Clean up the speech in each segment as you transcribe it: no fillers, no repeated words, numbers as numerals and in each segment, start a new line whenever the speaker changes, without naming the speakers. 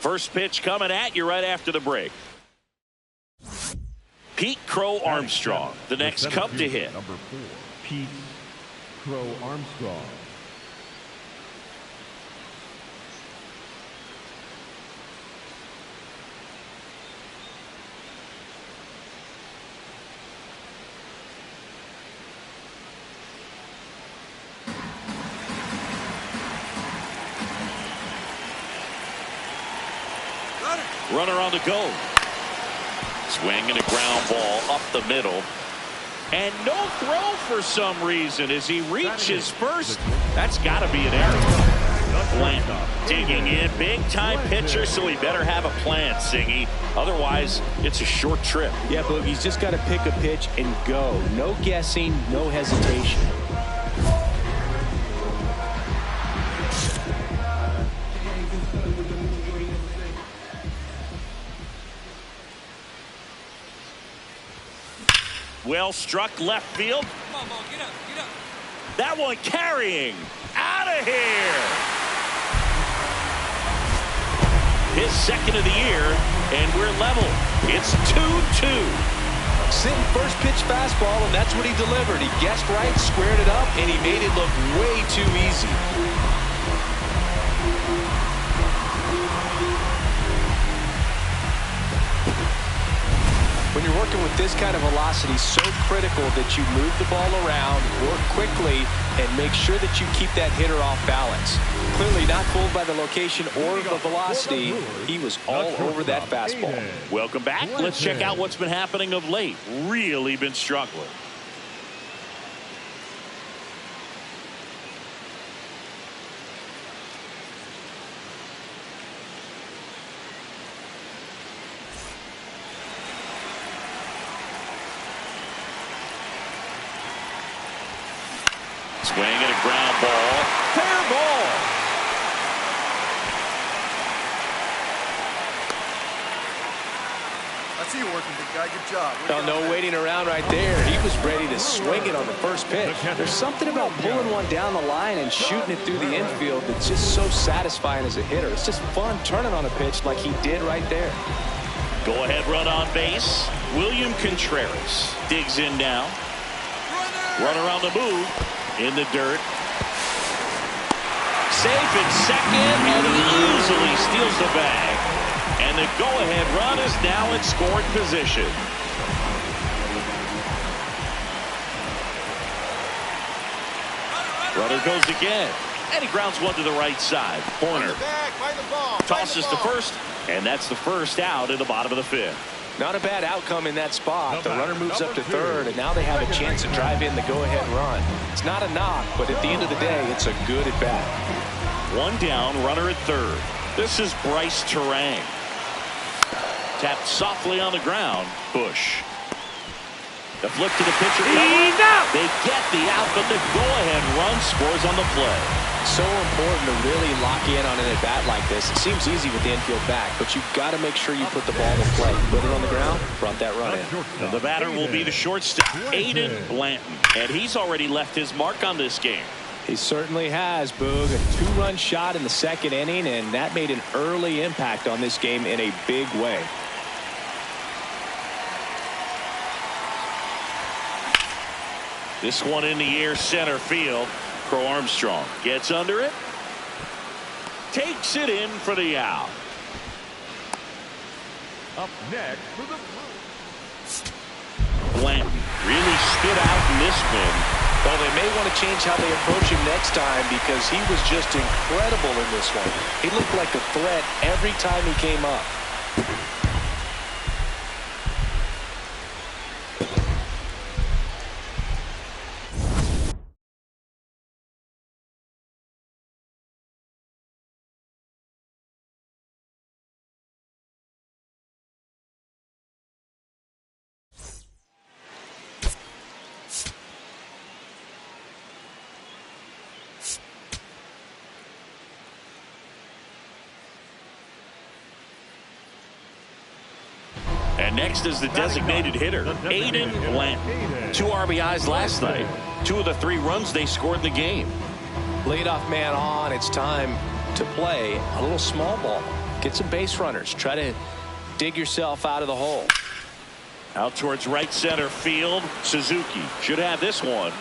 First pitch coming at you right after the break. Pete Crow Armstrong, the next Cub to hit.
Number 4, Pete Crow Armstrong.
Runner on the go. Swing and a ground ball up the middle. And no throw for some reason as he reaches first. That's got to be an error. Blanton digging in. Big time pitcher, so he better have a plan, Singy. Otherwise, it's a short trip.
Yeah, Boog, he's just got to pick a pitch and go. No guessing, no hesitation.
Well struck left field.
Come on, ball, get up, get up.
That one carrying. Out of here. His second of the year, and we're level. It's 2-2.
Sitting first pitch fastball, and that's what he delivered. He guessed right, squared it up, and he made it look way too easy. When you're working with this kind of velocity, so critical that you move the ball around, work quickly, and make sure that you keep that hitter off balance. Clearly not fooled by the location or the velocity. He was all over that fastball.
Welcome back. Let's check out what's been happening of late. Really been struggling. Swing and a ground ball. Fair ball.
I see you working, big guy. Good job.
Oh, no waiting around right there. He was ready to swing it on the first pitch. There's something about pulling one down the line and shooting it through the infield that's just so satisfying as a hitter. It's just fun turning on a pitch like he did right there.
Go ahead run on base. William Contreras digs in now. Runner on the move. In the dirt. Safe in second, and he easily steals the bag. And the go-ahead run is now in scoring position. Runner goes again, and he grounds one to the right side. Corner tosses to first, and that's the first out in the bottom of the fifth.
Not a bad outcome in that spot. The runner moves up to third, and now they have a chance to drive in the go-ahead run. It's not a knock, but at the end of the day, it's a good at-bat.
One down, runner at third. This is Bryce Turang. Tapped softly on the ground. Bush. The flip to the pitcher. They get the out, but the go-ahead run scores on the play.
So important to really lock in on an at-bat like this. It seems easy with the infield back, but you've got to make sure you put the ball in play. Put it on the ground, brought that run in.
And the batter will be the shortstop, Aiden Blanton. And he's already left his mark on this game.
He certainly has, Boog. A two-run shot in the second inning, and that made an early impact on this game in a big way.
This one in the air, center field. Crow Armstrong gets under it. Takes it in for the out.
Up next for the
Blanton really stood out in this one.
Well, they may want to change how they approach him next time because he was just incredible in this one. He looked like a threat every time he came up.
And next is the designated hitter, Aiden Blanton. 2 RBIs last night. 2 of the 3 runs they scored in the game.
Leadoff man on. It's time to play a little small ball. Get some base runners. Try to dig yourself out of the hole.
Out towards right center field. Suzuki should have this one.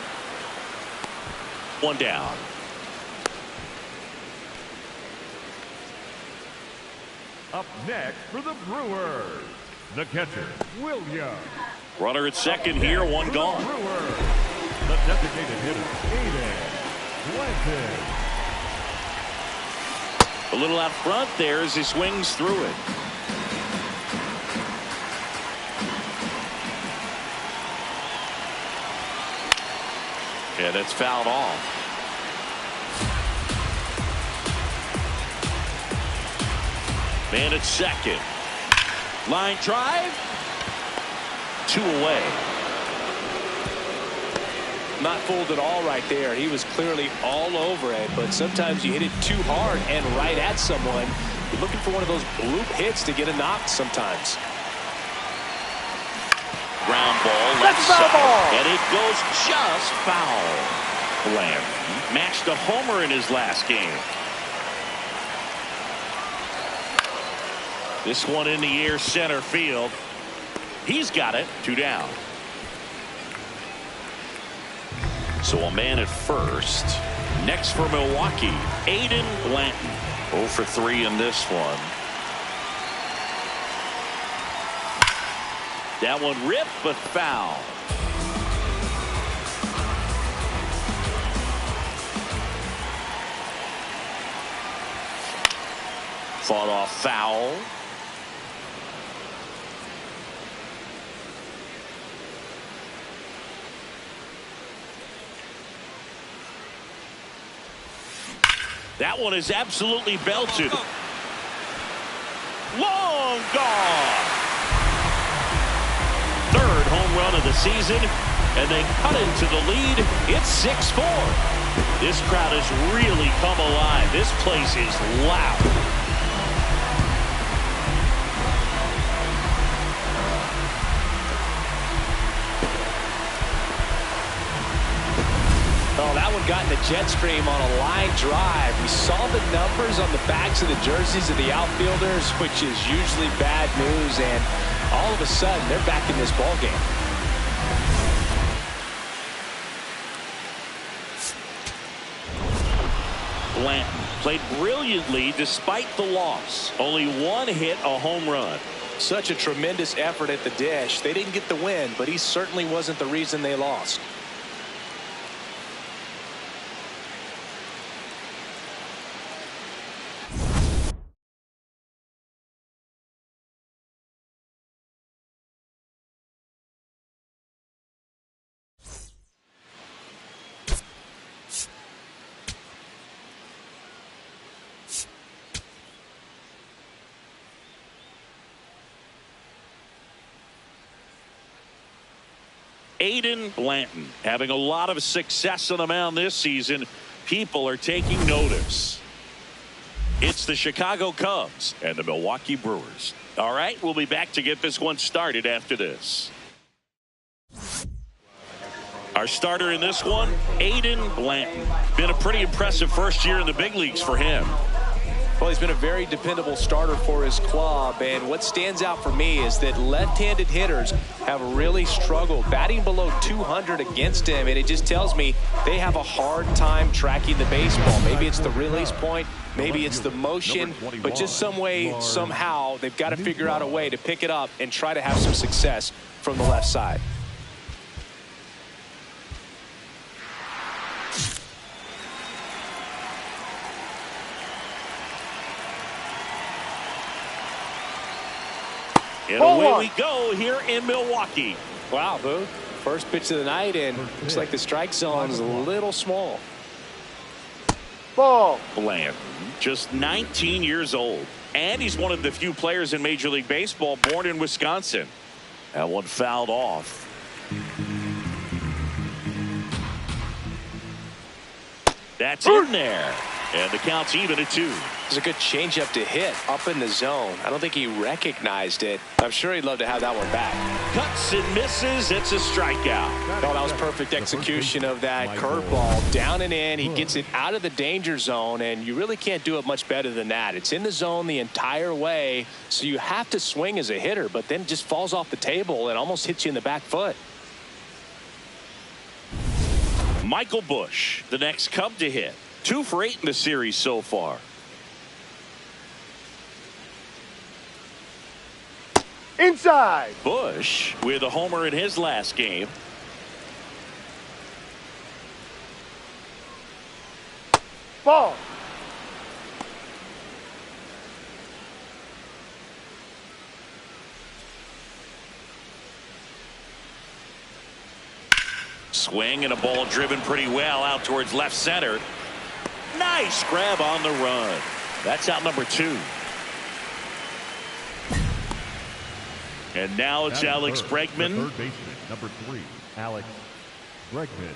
One down.
Up next for the Brewers, the catcher, Williams.
Runner at second here, one gone.
Brewers, the designated hitter, Aiden Blanton.
A little out front there as he swings through it. Yeah, that's fouled off. Man at second. Line drive. 2 away.
Not fooled at all right there. He was clearly all over it, but sometimes you hit it too hard and right at someone. You're looking for one of those bloop hits to get a knock sometimes.
Ground ball, left side, and it goes just foul. Blanton matched a homer in his last game. This one in the air, center field. He's got it. 2 down. So a man at first. Next for Milwaukee, Aiden Blanton. 0 for 3 in this one. That one ripped, but foul. Fought off foul. That one is absolutely belted. Long gone. Third home run of the season, and they cut into the lead. It's 6-4. This crowd has really come alive. This place is loud.
Oh, that one got in the jet stream on a line drive. We saw the numbers on the backs of the jerseys of the outfielders, which is usually bad news, and all of a sudden they're back in this ball game.
Blanton played brilliantly despite the loss. Only 1 hit, a home run.
Such a tremendous effort at the dish. They didn't get the win, but he certainly wasn't the reason they lost.
Aiden Blanton having a lot of success on the mound this season. People are taking notice. It's the Chicago Cubs and the Milwaukee Brewers. All right, we'll be back to get this one started after this. Our starter in this one, Aiden Blanton. Been a pretty impressive first year in the big leagues for him.
Well, he's been a very dependable starter for his club, and what stands out for me is that left-handed hitters have really struggled batting below 200 against him, and it just tells me they have a hard time tracking the baseball. Maybe it's the release point, maybe it's the motion, but just some way, somehow, they've got to figure out a way to pick it up and try to have some success from the left side.
And away we go here in Milwaukee.
Wow, Boo. First pitch of the night, and looks like the strike zone's a little small.
Ball.
Blanton, just 19 years old. And he's one of the few players in Major League Baseball born in Wisconsin. That one fouled off. That's in there. And the count's even at 2.
It's a good changeup to hit up in the zone. I don't think he recognized it. I'm sure he'd love to have that one back.
Cuts and misses. It's a strikeout.
Oh, that was perfect execution of that curveball. Down and in. He gets it out of the danger zone, and you really can't do it much better than that. It's in the zone the entire way, so you have to swing as a hitter, but then it just falls off the table and almost hits you in the back foot.
Michael Busch, the next Cub to hit. 2 for 8 in the series so far.
Inside.
Busch with a homer in his last game.
Ball.
Swing and a ball driven pretty well out towards left center. Nice grab on the run. That's out number 2. And now it's Alex Bregman.
Third baseman, number 3, Alex Bregman.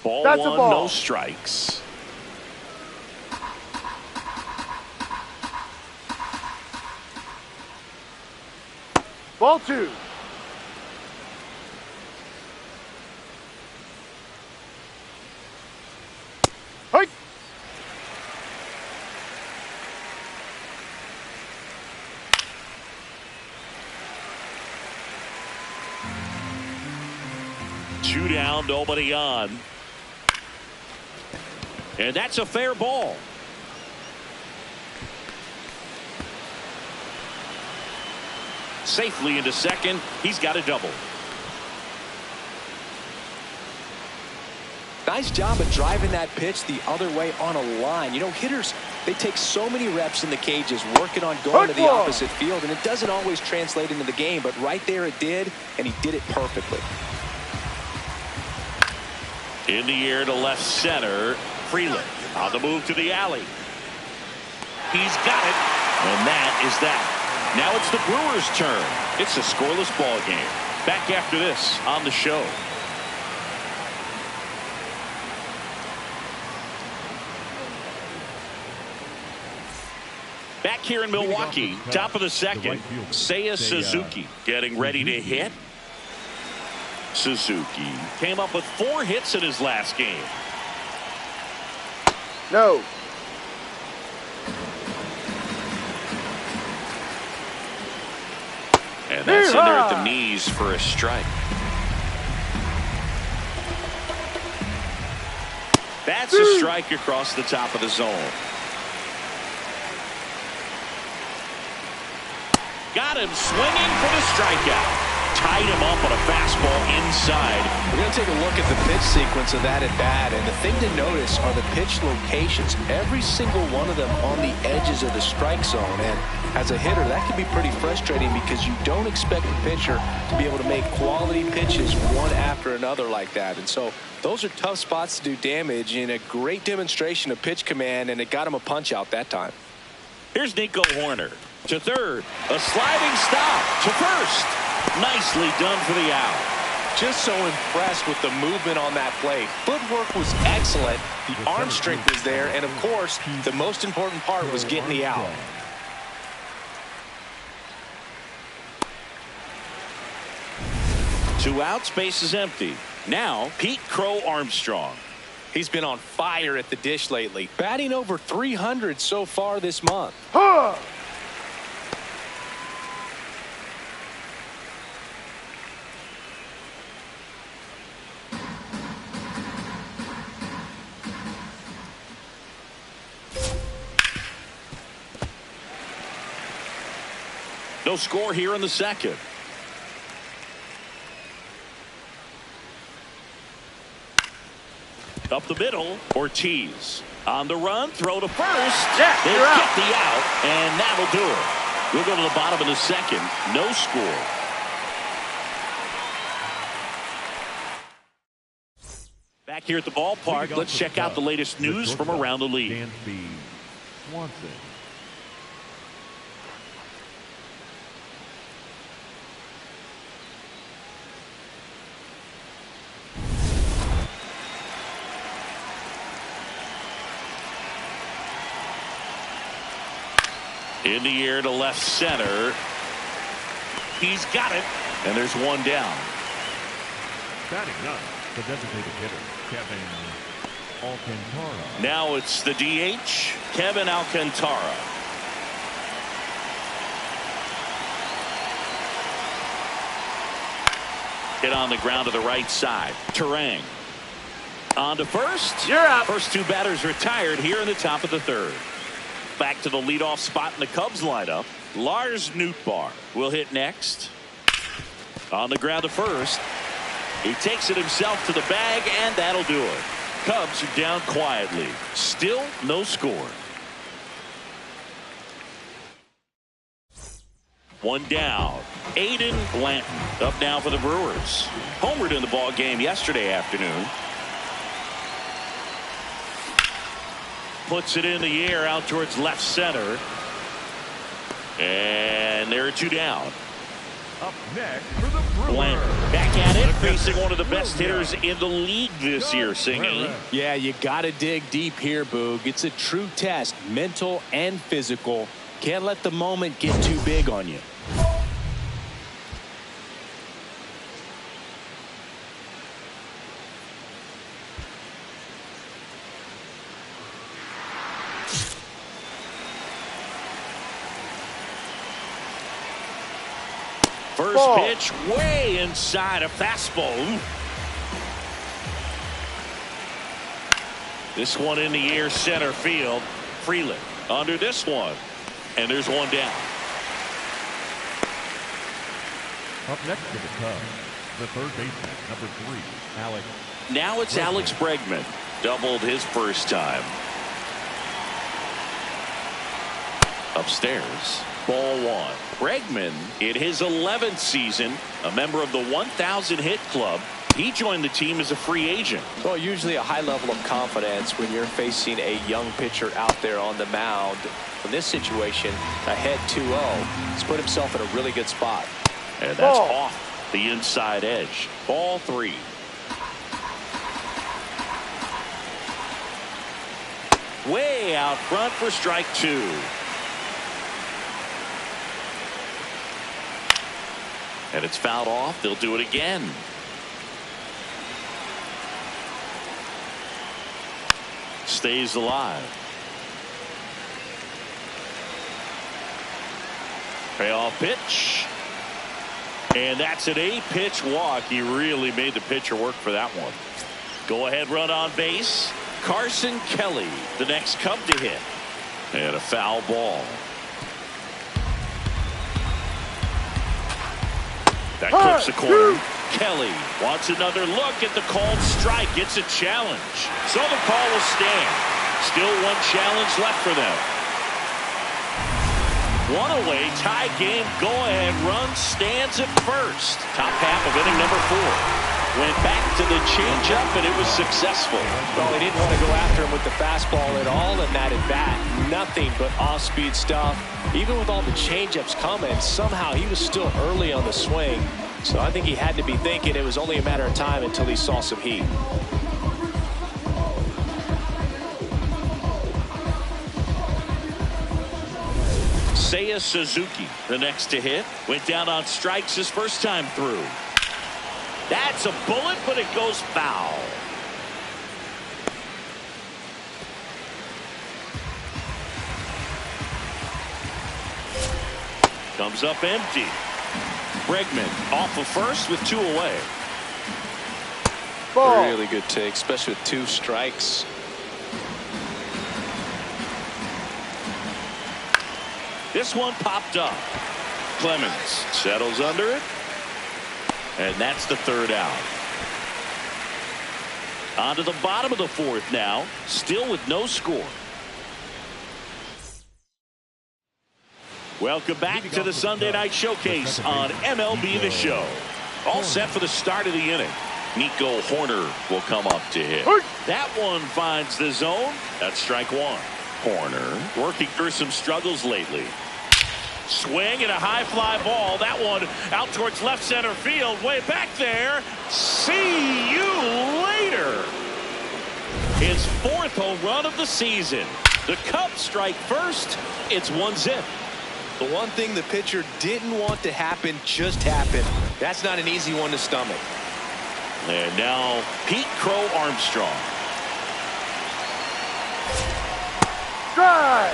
Ball
That's a
1,
ball.
no strikes.
Ball 2. Hey.
Two down, nobody on. And that's a fair ball. Safely into second. He's got a double.
Nice job of driving that pitch the other way on a line. You know, hitters, they take so many reps in the cages working on going to the opposite field, and it doesn't always translate into the game, but right there it did, and he did it perfectly.
In the air to left center. Freeland on the move to the alley. He's got it, and that is that. Now it's the Brewers' turn. It's a scoreless ball game. Back after this on the show. Back here in Milwaukee, top of the second, Seiya Suzuki getting ready to hit. Suzuki came up with 4 hits in his last game.
No.
And that's in there at the knees for a strike. That's a strike across the top of the zone. Got him swinging for the strikeout. Tied him up on a fastball inside.
We're going to take a look at the pitch sequence of that at bat, and the thing to notice are the pitch locations. Every single one of them on the edges of the strike zone, and as a hitter, that can be pretty frustrating because you don't expect the pitcher to be able to make quality pitches one after another like that. And so those are tough spots to do damage, and a great demonstration of pitch command, and it got him a punch out that time.
Here's Nico Hoerner to third. A sliding stop to first. Nicely done for the out.
Just so impressed with the movement on that play. Footwork was excellent. The arm strength was there. And, of course, the most important part was getting the out.
Two outs, base is empty. Now, Pete Crow Armstrong.
He's been on fire at the dish lately. Batting over 300 so far this month.
Huh.
No score here in the second. Up the middle, Ortiz. On the run, throw to first.
Yeah,
they
you're
get
out.
the out, and that'll do it. We'll go to the bottom of the second. No score. Back here at the ballpark, let's check out the latest news from around the league.
Dansby Swanson.
In the air to left center. He's got it. And there's one down.
Batting ninth, the designated hitter, Kevin Alcantara.
Now it's the DH, Kevin Alcantara. Hit on the ground to the right side. Turang on to first.
You're out.
First two batters retired here in the top of the third. Back to the leadoff spot in the Cubs lineup. Lars Nootbaar will hit next. On the ground to first. He takes it himself to the bag, and that'll do it. Cubs are down quietly. Still no score. One down. Aiden Blanton up now for the Brewers. Homered in the ball game yesterday afternoon. Puts it in the air out towards left center. And there are two down.
Up next for the Brewers.
Blanton back at it, facing one of the best hitters in the league this year, Singy.
Yeah, you got to dig deep here, Boog. It's a true test, mental and physical. Can't let the moment get too big on you.
First
Ball.
pitch way inside a fastball. Ooh. This one in the air center field. Freeland under this one. And there's one down.
Up next for the Cubs, the third baseman, number 3, Alex.
Now it's Alex Bregman. Doubled his first time. Upstairs. Ball one. Bregman in his 11th season, a member of the 1,000 hit club. He joined the team as a free agent.
Well, usually a high level of confidence when you're facing a young pitcher out there on the mound. In this situation, ahead 2-0. He's put himself in a really good spot.
And that's
Ball.
off the inside edge. Ball three. Way out front for strike two. And it's fouled off. They'll do it again. Stays alive. Payoff pitch. And that's an 8-pitch walk. He really made the pitcher work for that one. Go ahead run on base. Carson Kelly, the next Cub to hit. And a foul ball. That clips the corner. Kelly wants another look at the called strike. It's a challenge. So the call will stand. Still one challenge left for them. One away, tie game, go-ahead run stands at first. Top half of inning number 4. Went back to the changeup, and it was successful.
Well, he didn't want to go after him with the fastball at all in that at-bat. Nothing but off-speed stuff. Even with all the changeups coming, somehow he was still early on the swing. So I think he had to be thinking it was only a matter of time until he saw some heat.
Seiya Suzuki, the next to hit. Went down on strikes his first time through. That's a bullet, but it goes foul. Comes up empty. Bregman off of first with 2 away.
Ball.
Really good take, especially with 2 strikes.
This one popped up. Clemens settles under it. And that's the 3rd out. On to the bottom of the 4th now. Still with no score. Welcome back to the Sunday Night Showcase on MLB The Show. All set for the start of the inning. Nico Hoerner will come up to hit. That one finds the zone. That's strike 1. Hoerner working through some struggles lately. Swing and a high fly ball. That one out towards left center field. Way back there. See you later. His 4th home run of the season. The Cubs strike first. It's 1-0.
The one thing the pitcher didn't want to happen just happened. That's not an easy one to stomach.
And now Pete Crow Armstrong.
Strike.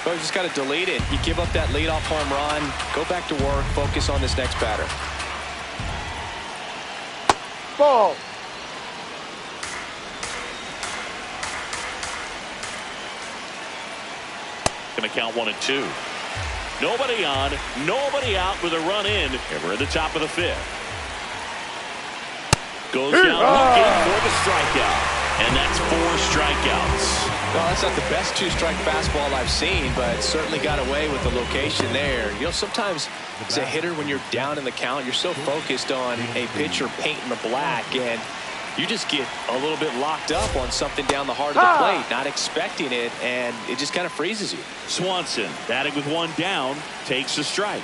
Well, you just got to delete it. You give up that leadoff home run, go back to work, focus on this next batter.
Ball.
Going to count 1-2. Nobody on, nobody out with a run in. And we're at the top of the 5th. Goes down looking for the strikeout. And that's 4 strikeouts.
Well, that's not the best 2-strike fastball I've seen, but certainly got away with the location there. You know, sometimes as a hitter, when you're down in the count, you're so focused on a pitcher painting the black, and you just get a little bit locked up on something down the heart of the plate, not expecting it, and it just kind of freezes you.
Swanson, batting with 1 down, takes a strike.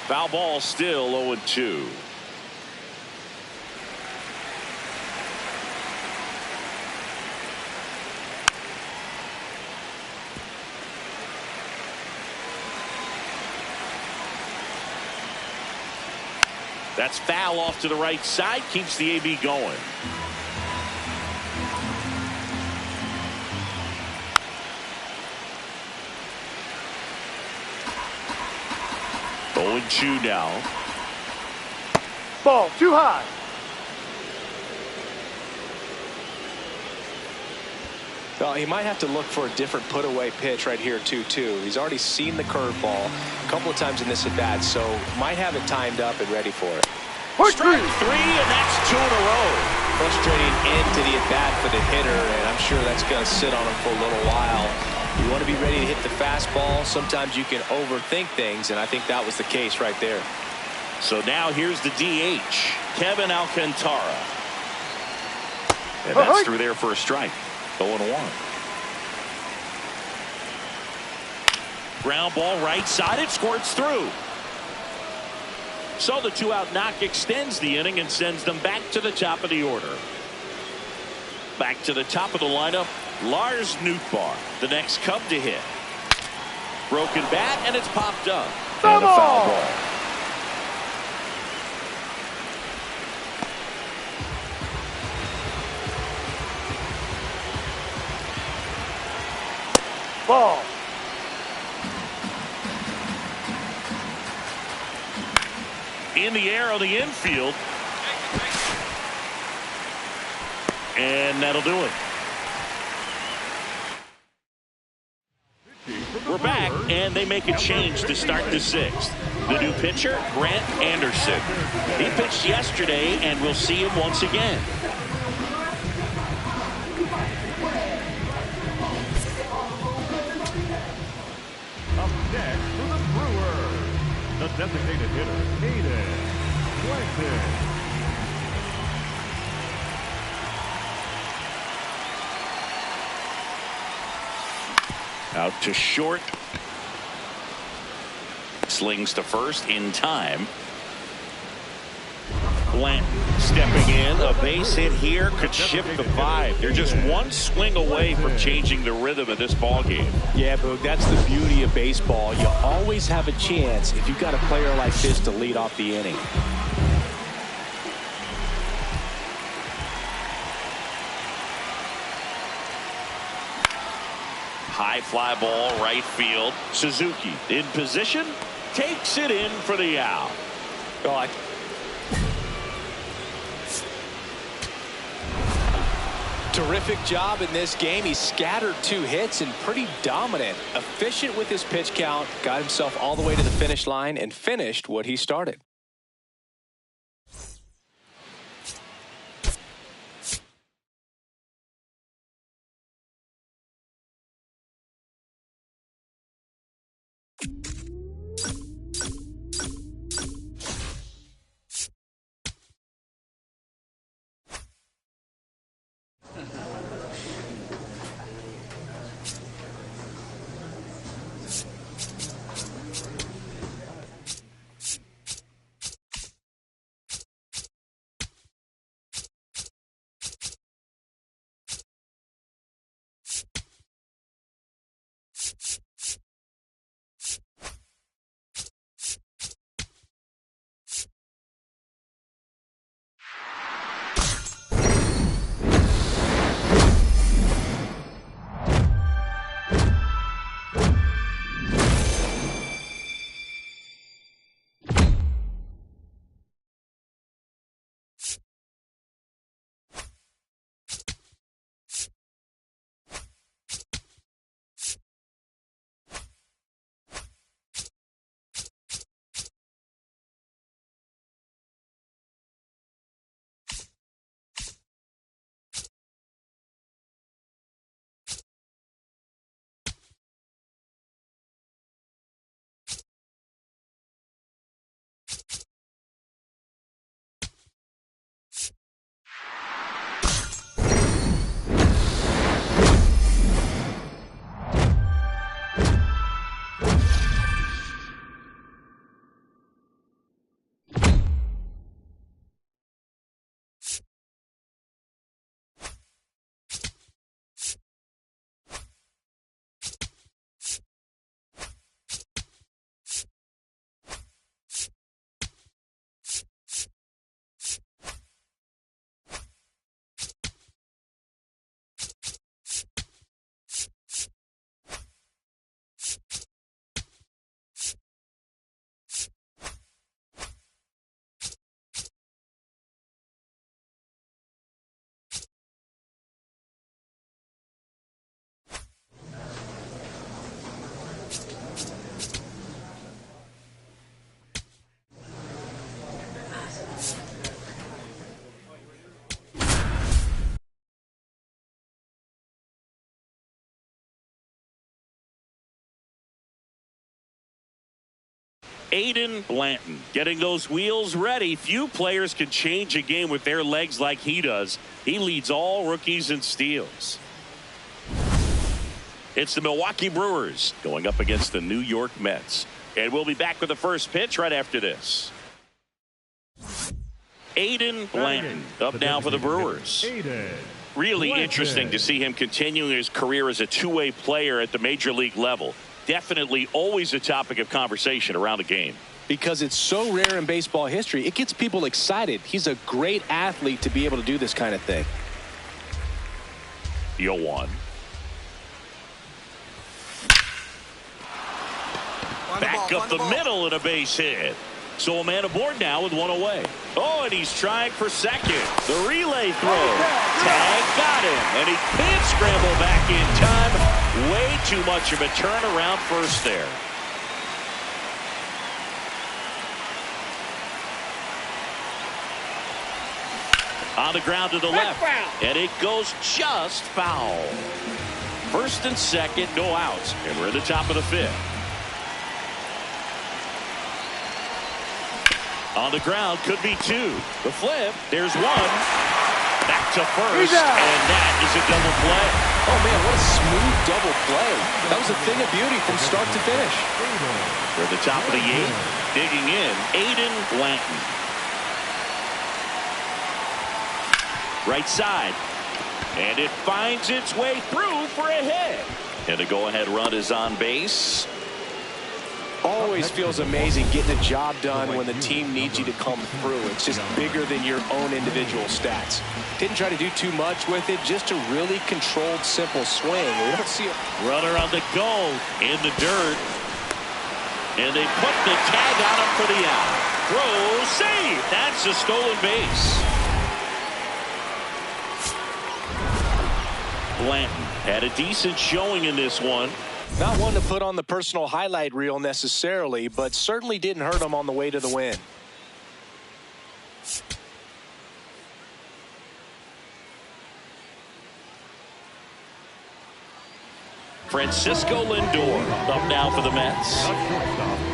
Foul ball, still 0-2. That's foul off to the right side, keeps the AB going. Owen Chu now.
Ball too high.
Well, he might have to look for a different put-away pitch right here, 2-2. He's already seen the curveball a couple of times in this at-bat, so might have it timed up and ready for it.
Strike 3, and that's 2 in a row.
Frustrating end to the at-bat for the hitter, and I'm sure that's going to sit on him for a little while. You want to be ready to hit the fastball. Sometimes you can overthink things, and I think that was the case right there.
So now here's the DH, Kevin Alcantara. And that's through there for a strike. 0-1. Ground ball right side. It squirts through. So the 2-out knock extends the inning and sends them back to the top of the order. Back to the top of the lineup, Lars Nootbaar, the next Cub to hit. Broken bat, and it's popped up. And a foul ball.
Ball.
In the air on the infield. And that'll do it. We're back, and they make a change to start the 6th. The new pitcher, Grant Anderson. He pitched yesterday, and we'll see him once again.
Up next for the Brewers, the designated hitter, Aiden Flexen.
Out to short. Slings to first in time. Blanton stepping in. A base hit here could shift the vibe. They're just one swing away from changing the rhythm of this ball game.
Yeah, Boog, that's the beauty of baseball. You always have a chance if you've got a player like this to lead off the inning.
High fly ball, right field. Suzuki in position, takes it in for the out.
Terrific job in this game. He scattered 2 hits and pretty dominant. Efficient with his pitch count. Got himself all the way to the finish line and finished what he started.
Aiden Blanton getting those wheels ready. Few players can change a game with their legs like he does. He leads all rookies in steals. It's the Milwaukee Brewers going up against the New York Mets. And we'll be back with the first pitch right after this. Aiden Blanton up now for the Brewers. Really interesting to see him continuing his career as a two-way player at the major league level. Definitely always a topic of conversation around the game.
Because it's so rare in baseball history, it gets people excited. He's a great athlete to be able to do this kind of thing.
0-1. Back up the middle and a base hit. So a man aboard now with one away. Oh, and he's trying for second. The relay throw. Tag got him. And he can't scramble back in time. Way too much of a turnaround first there. On the ground to the left. And it goes just foul. First and second, no outs. And we're at the top of the fifth. On the ground, could be two. The flip, there's one. Back to first, and that is a double play.
Oh, man, what a smooth double play. That was a thing of beauty from start to finish.
For the top of the eighth, digging in, Aiden Blanton. Right side, and it finds its way through for a hit. And the go-ahead run is on base.
Always feels amazing getting a job done when the team needs you to come through. It's just bigger than your own individual stats. Didn't try to do too much with it, just a really controlled, simple swing. We don't see a
runner on the go in the dirt. And they put the tag on him for the out. Throw, save. That's a stolen base. Blanton had a decent showing in this one.
Not one to put on the personal highlight reel necessarily, but certainly didn't hurt him on the way to the win.
Francisco Lindor up now for the Mets.